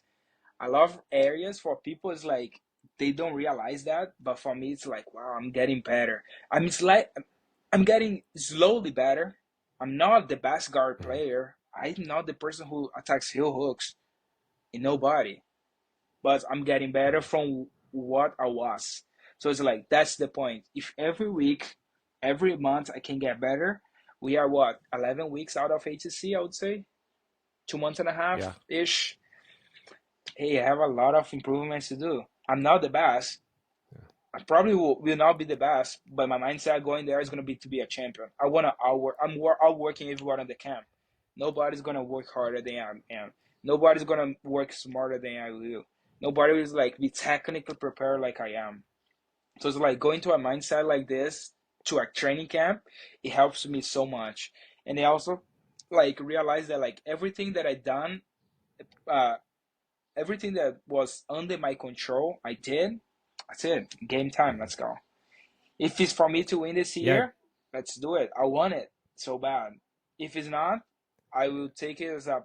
B: a lot of areas for people is like they don't realize that, but for me it's like wow, I'm getting better. I'm getting slowly better. I'm not the best guard
A: Mhm.
B: player. I'm not the person who attacks heel hooks in nobody, but I'm getting better
A: Mhm.
B: from what I was. So it's like that's the point. If every week, every month I can get better, we are what 11 weeks out of ATC, I would say 2 months and a half
A: Yeah.
B: ish. Hey, I have a lot of improvements to do. I'm not the best.
A: Yeah.
B: I probably will not be the best, but my mindset going there is going to be a champion. I want to outwork. Outworking everyone in the camp. Nobody's going to work harder than I am. Nobody's going to work smarter than I will. Nobody is like be technically prepared like I am. So it's like going to a mindset like this to a training camp. It helps me so much, and I also like realize that like uh, everything that was under my control, I did. That's it. Game time.
A: Mhm.
B: Let's go. If it's for me to win this
A: Yeah.
B: year, let's do it. I want it so bad. If it's not, I will take it as a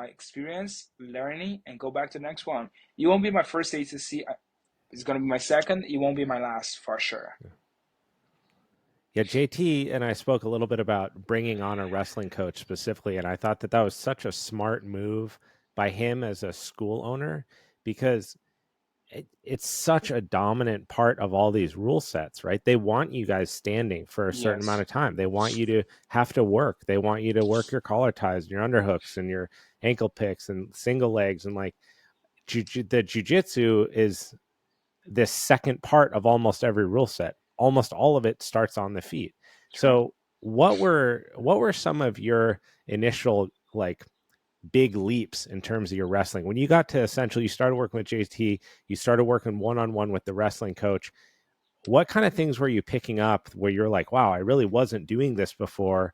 B: experience, learning, and go back to the next one. It won't be my first ACC. It's gonna be my second. It won't be my last for sure.
A: Yeah, JT and I spoke a little bit about bringing on a wrestling coach specifically, and I thought that that was such a smart move by him as a school owner because it's such a dominant part of all these rule sets, right? They want you guys standing for a certain amount
B: Yes.
A: of time. They want you to have to work. They want you to work your collar ties, and your underhooks, and your ankle picks, and single legs, and like the jujitsu is this second part of almost every rule set. Almost all of it starts on the feet.
B: True.
A: So what were some of your initial like big leaps in terms of your wrestling when you got to essentially you started working with JT, you started working one-on-one with the wrestling coach? What kind of things were you picking up where you're like, wow, I really wasn't doing this before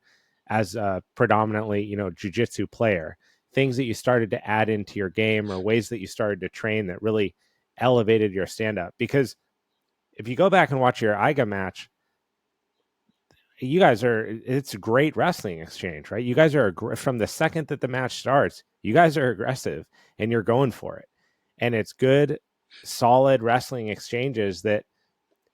A: as a predominantly, jujitsu player? Things that you started to add into your game or ways that you started to train that really elevated your stand up? Because if you go back and watch your Iga match, you guys it's a great wrestling exchange, right? You guys are from the second that the match starts, you guys are aggressive and you're going for it. And it's good, solid wrestling exchanges that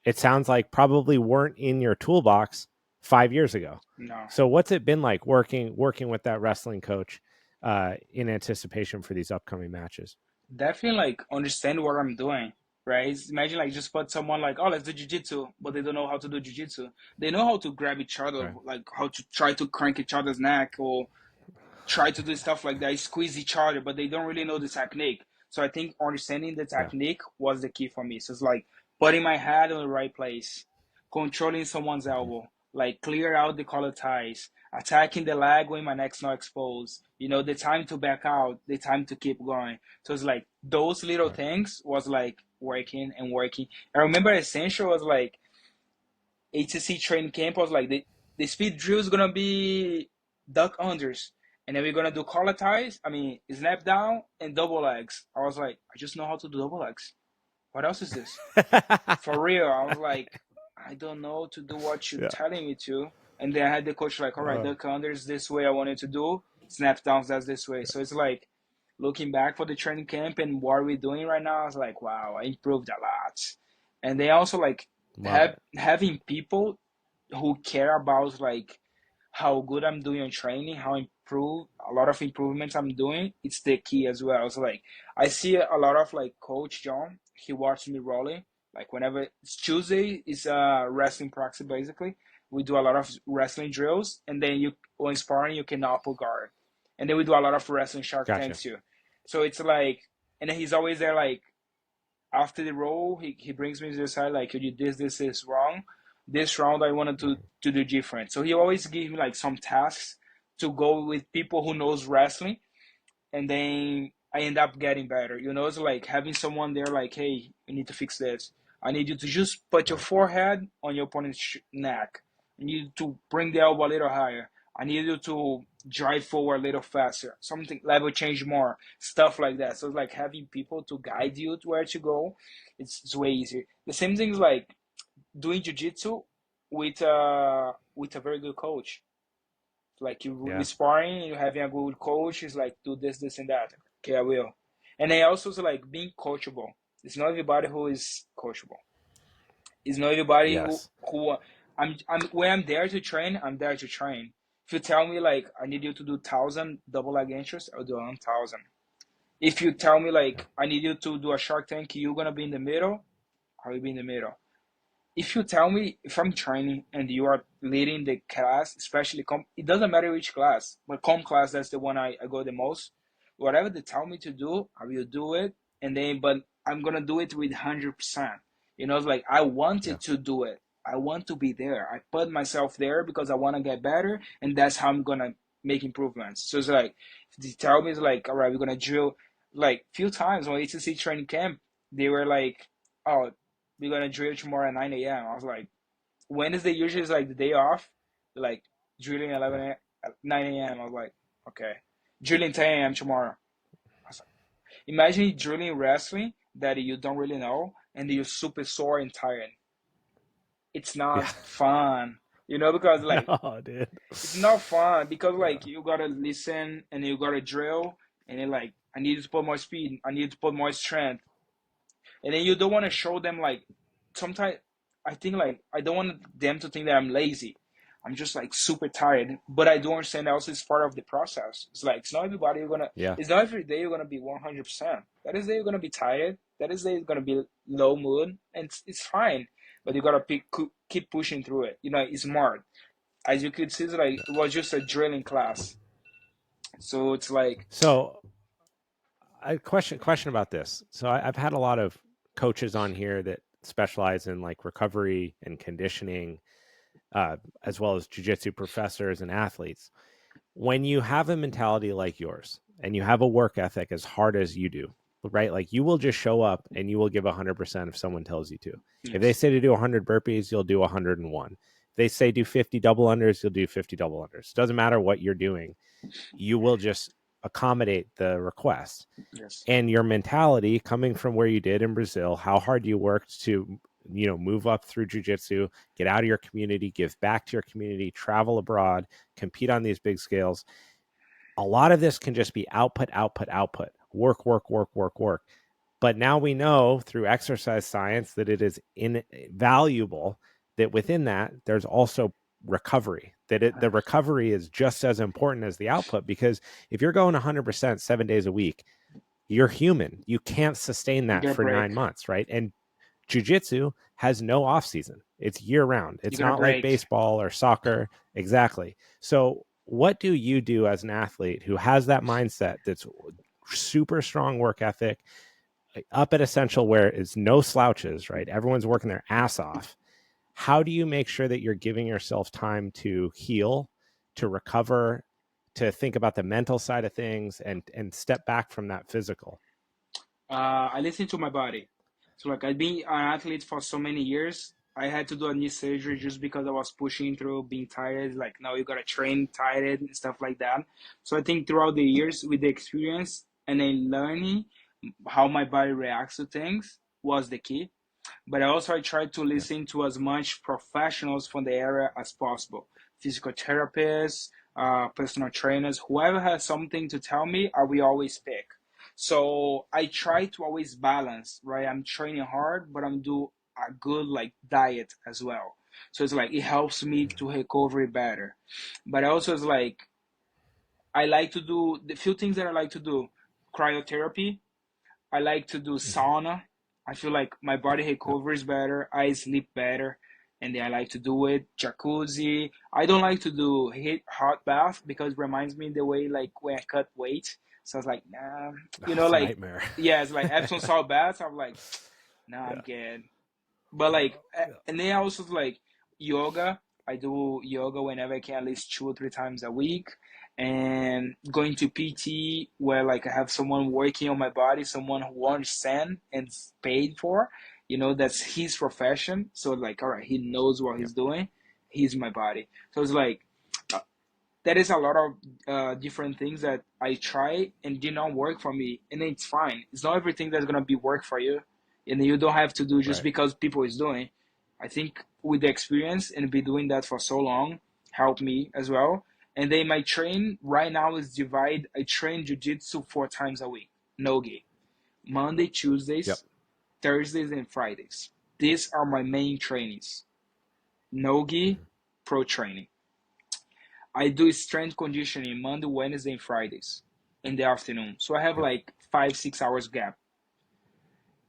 A: it sounds like probably weren't in your toolbox 5 years ago.
B: No.
A: So what's it been like working with that wrestling coach in anticipation for these upcoming matches?
B: Definitely like understand what I'm doing, right? Imagine like just put someone like, oh, let's do jiu-jitsu, but they don't know how to do jiu-jitsu. They know how to grab each other,
A: Right.
B: like how to try to crank each other's neck or try to do stuff like that, squeeze each other, but they don't really know the technique. So I think understanding the
A: Yeah.
B: technique was the key for me. So it's like putting my head in the right place, controlling someone's
A: Mm-hmm.
B: elbow, like clear out the collar ties, attacking the leg when my neck's not exposed. The time to back out, the time to keep going. So it's like those little
A: Right.
B: things was like working and working. I remember Essential was like ATC training camp was like the speed drill is gonna be duck unders, and then we're gonna do collar ties. I mean, snap down and double legs. I was like, I just know how to do double legs. What else is this? For real, I was like, I don't know to do what you're
A: Yeah.
B: telling me to. And then I had the coach like, all right,
A: Uh,
B: duck unders this way I wanted to do, snap downs that's this way. So it's like looking back for the training camp and what we're doing right now, I was like, wow, I improved a lot. And they also like
A: love it.
B: having people who care about like how good I'm doing on training, how improve a lot of improvements I'm doing, it's the key as well. So like I see a lot of like Coach John, he watches me rolling. Like whenever it's Tuesday is wrestling practice basically. We do a lot of wrestling drills and then you when sparring you can upper guard. And then we do a lot of wrestling shark
A: Gotcha.
B: tanks too. So it's like and then he's always there like after the roll, he brings me to the side like, you did this is wrong. This round I wanted
A: Mhm.
B: to do different. So he always gives me like some tasks to go with people who knows wrestling, and then I end up getting better. It's like having someone there like, hey, you need to fix this. I need you to just put your
A: Right.
B: forehead on your opponent's neck. I need you to bring the elbow a little higher. I need you to drive forward a little faster. Something level change more, stuff like that. So it's like having people to guide you to where to go. It's way easier. The same thing is like doing jiu-jitsu with a very good coach. Like you
A: Yeah.
B: sparring, you having a good coach, is like do this, this, and that. Okay, I will. And then also is like being coachable. It's not everybody who is coachable. It's not everybody
A: Yes.
B: who I'm when I'm there to train, I'm there to train. If you tell me like I need you to do 1,000 double leg entries, I'll do 1,000. If you tell me
A: Yeah.
B: like I need you to do a shark tank, you're gonna be in the middle, I will be in the middle. If you tell me if I'm training and you are leading the class, especially it doesn't matter which class, but class, that's the one I go the most. Whatever they tell me to do, I will do it, and then but I'm gonna do it with 100%. It's like I
A: Yeah.
B: wanted to do it. I want to be there. I put myself there because I want to get better, and that's how I'm gonna make improvements. So it's like if they tell me it's like, all right, we're gonna drill like few times on ADCC training camp, they were like, oh, we're gonna drill tomorrow at 9 a.m. I was like, Wednesday usually is like the day off, like drilling
A: Yeah.
B: 9 a.m. I was like, okay, drilling 10 a.m. tomorrow. I was like, imagine drilling wrestling that you don't really know and you're super sore and tired. It's
A: Yeah.
B: not fun, because like
A: No, dude.
B: it's not fun because
A: Yeah.
B: like you gotta listen and you gotta drill and then like I need to put more speed, I need to put more strength, and then you don't want to show them like sometimes I think like I don't want them to think that I'm lazy. I'm just like super tired, but I do understand that also it's part of the process. It's like it's not everybody you're gonna.
A: Yeah.
B: It's not every day you're gonna be 100%. That is day you're gonna be tired. That is day you're gonna be low mood, and it's fine. But you gotta keep pushing through it. It's smart. As you could see, it's like it was just a drilling class. So it's like
A: So, I question about this. So, I've had a lot of coaches on here that specialize in like recovery and conditioning, as well as jujitsu professors and athletes. When you have a mentality like yours and you have a work ethic as hard as you do, right? Like you will just show up and you will give 100% if someone tells you to. If they
B: yes,
A: say to do 100 burpees, you'll do 101. If they say do 50 double unders, you'll do 50 double unders. Doesn't matter what you're doing, you will just accommodate the request.
B: yes,
A: And your mentality coming from where you did in Brazil, how hard you worked to move up through jiu-jitsu, get out of your community, give back to your community, travel abroad, compete on these big scales. A lot of this can just be output, output, output, work, work, work, work, work. But now we know through exercise science that it is invaluable that within that there's also recovery, the recovery is just as important as the output, because if you're going 100% 7 days a week, you're human. You can't sustain
B: you
A: that
B: get a
A: for
B: break.
A: 9 months, right? And jiu-jitsu has no off season. It's year round.
B: You
A: It's
B: get a
A: not like
B: break.
A: baseball or soccer. Exactly. So what do you do as an athlete who has that mindset that's super strong work ethic, up at Essential where it's no slouches, right? Everyone's working their ass off. How do you make sure that you're giving yourself time to heal, to recover, to think about the mental side of things and step back from that physical?
B: I listen to my body. So like I've been an athlete for so many years. I had to do a knee surgery just because I was pushing through being tired. Like now you gotta train tired and stuff like that. So I think throughout the years with the experience and then learning how my body reacts to things was the key. But I tried to
A: Yeah.
B: listen to as much professionals from the area as possible. Physical therapists, personal trainers, whoever has something to tell me, I will always pick. So I try to always balance, right? I'm training hard, but I'm do a good like diet as well. So it's like it helps me to recover better. But also it's like I like to do the few things that I like to do: cryotherapy, I like to do
A: Mhm.
B: sauna. I feel like my body
A: Yeah.
B: recovers better. I sleep better. And then I like to do it. Jacuzzi. I don't like to do hot bath because it reminds me the way like when I cut weight. So I was like, nah,
A: Oh, it's a
B: like,
A: nightmare.
B: yeah, it's like Epsom salt baths. I'm like, nah, I'm
A: Yeah.
B: good. But like,
A: Yeah.
B: and then I also like yoga. I do yoga whenever I can, at least 2 or 3 times a week. And going to PT where like I have someone working on my body, someone who understands and is paid for. That's his profession. So like, all right, he knows what
A: Yep.
B: he's doing. He's my body. So it's like there is a lot of different things that I try and did not work for me, and it's fine. It's not everything that's gonna be work for you, and you don't have to do just
A: Right.
B: because people is doing. I think with the experience and be doing that for so long helped me as well, And then my train right now is divide. I train jiu-jitsu 4 times a week. No gi. Monday,
A: Yep.
B: Tuesdays, Thursdays, and Fridays. These are my main trainings. No gi,
A: Mhm.
B: pro training. I do strength conditioning Monday, Wednesday, and Fridays in the afternoon. So I have
A: Yep.
B: like 5, 6 hours gap.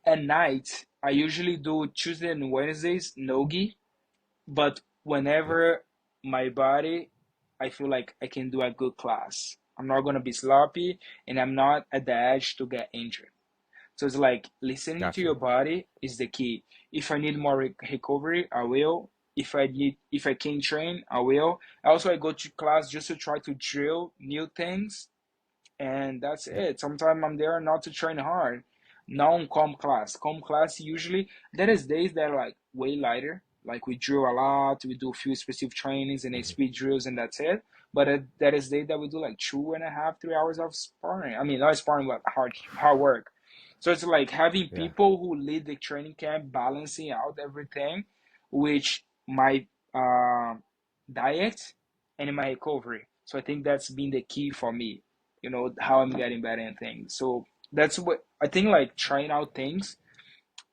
B: At night, I usually do Tuesday and Wednesdays, no gi, but
A: Yep.
B: whenever my body, I feel like I can do a good class. I'm not gonna be sloppy and I'm not at the edge to get injured. So it's like listening to
A: Gotcha.
B: your body is the key. If I need more recovery, I will. If I can train, I will. Also, I go to class just to try to drill new things, and that's
A: Yep.
B: it. Sometimes I'm there not to train hard. Non-com class. Com class usually there is days that are like way lighter. Like we drill a lot, we do a few specific trainings and
A: Mhm.
B: speed drills and that's it. But there is days that we do like 2.5, 3 hours of sparring. I mean not sparring but hard work. So it's like having
A: Yeah.
B: people who lead the training camp balancing out everything, which my diet and my recovery. So I think that's been the key for me, how I'm getting better in things. So that's what I think, like trying out things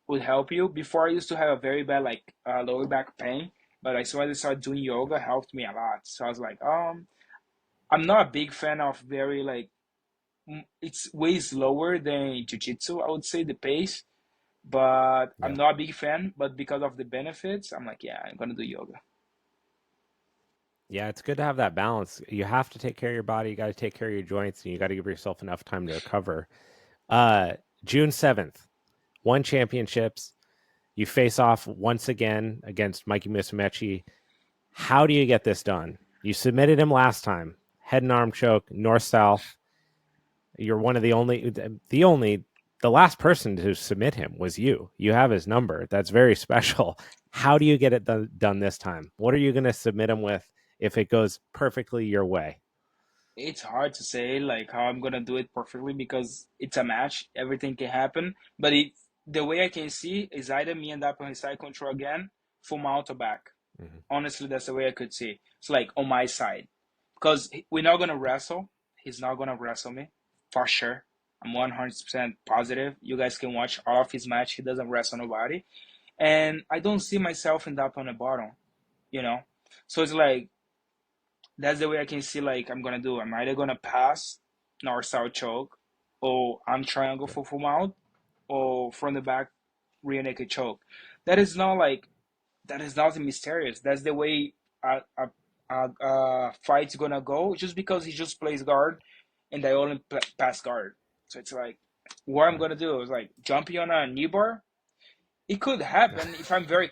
B: would help you. Before I used to have a very bad like lower back pain, but I started to start doing yoga helped me a lot. So I was like, I'm not a big fan of very like it's way slower than jiu-jitsu, I would say, the pace, but I'm
A: Yeah.
B: not a big fan, but because of the benefits, I'm like, yeah, I'm gonna do yoga.
A: Yeah, it's good to have that balance. You have to take care of your body, you got to take care of your joints, and you got to give yourself enough time to recover. Uh June 7th, one championships. You face off once again against Mikey Musumeci. How do you get this done? You submitted him last time. Head and arm choke, north south. You're one of the last person to submit him was you. You have his number. That's very special. How do you get it done this time? What are you going to submit him with if it goes perfectly your way?
B: It's hard to say like how I'm gonna do it perfectly because it's a match. Everything can happen. But the way I can see is either me end up on his side control again, full mount or back.
A: Mhm.
B: Honestly, that's the way I could see. It's like on my side. Because we're not gonna wrestle. He's not gonna wrestle me. For sure. I'm 100% positive. You guys can watch all of his match. He doesn't wrestle nobody. And I don't see myself end up on the bottom, you know? So it's like that's the way I can see like I'm gonna do. I'm either gonna pass north south choke, or I'm triangle
A: Yep.
B: for full mount, or from the back rear naked choke. That is not like that is nothing mysterious. That's the way a fight's gonna go. Just because he just plays guard, and I only pass guard. So it's like what I'm
A: Right.
B: gonna do is like jumping on a knee bar. It could happen if I'm very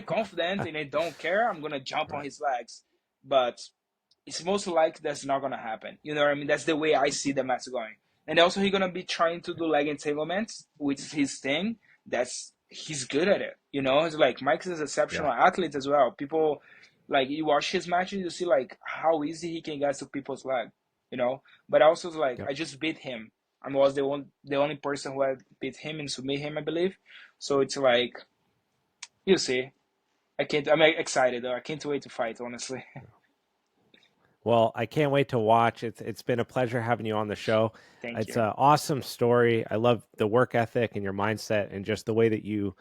B: confident and I don't care. I'm gonna jump on
A: Right.
B: his legs, but it's most likely that's not gonna happen. You know what I mean? That's the way I see the match going. And also he's gonna be trying to do leg entanglements, which is his thing. That's he's good at it. It's like Mike's an
A: Yeah.
B: exceptional athlete as well. People like you watch his matches, you see like how easy he can get to people's leg. But also like
A: Yep.
B: I just beat him. I was the only person who had beat him and submit him, I believe. So it's like you see. I'm excited though. I can't wait to fight, honestly.
A: Well, I can't wait to watch. It's been a pleasure having you on the show.
B: Thank
A: It's
B: you.
A: an awesome story. I love the work ethic and your mindset and just the way that you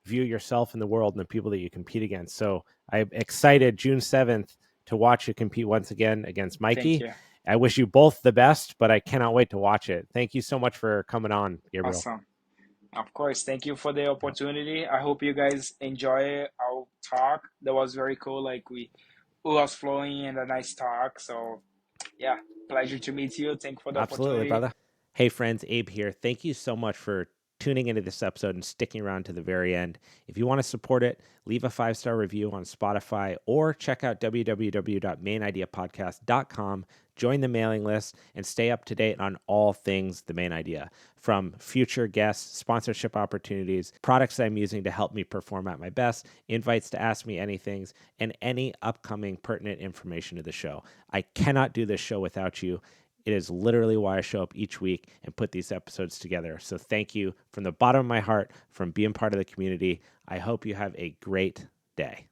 A: view yourself in the world and the people that you compete against. So I'm excited June 7th to watch you compete once again against
B: Thank
A: Mikey.
B: you.
A: I wish you both the best, but I cannot wait to watch it. Thank you so much for coming on, Gabriel.
B: Awesome. Of course. Thank you for the
A: Yep.
B: opportunity. I hope you guys enjoy our talk. That was very cool. Like we was flowing and a nice talk. So yeah, pleasure to meet you. Thank you for the
A: Absolutely,
B: opportunity.
A: brother. Hey, friends, Abe here. Thank you so much for tuning into this episode and sticking around to the very end. If you want to support it, leave a 5-star review on Spotify or check out www.maynideapodcast.com. Join the mailing list and stay up to date on all things The Main Idea, from future guests, sponsorship opportunities, products that I'm using to help me perform at my best, invites to ask me anything, and any upcoming pertinent information to the show. I cannot do this show without you. It is literally why I show up each week and put these episodes together. So thank you from the bottom of my heart from being part of the community. I hope you have a great day.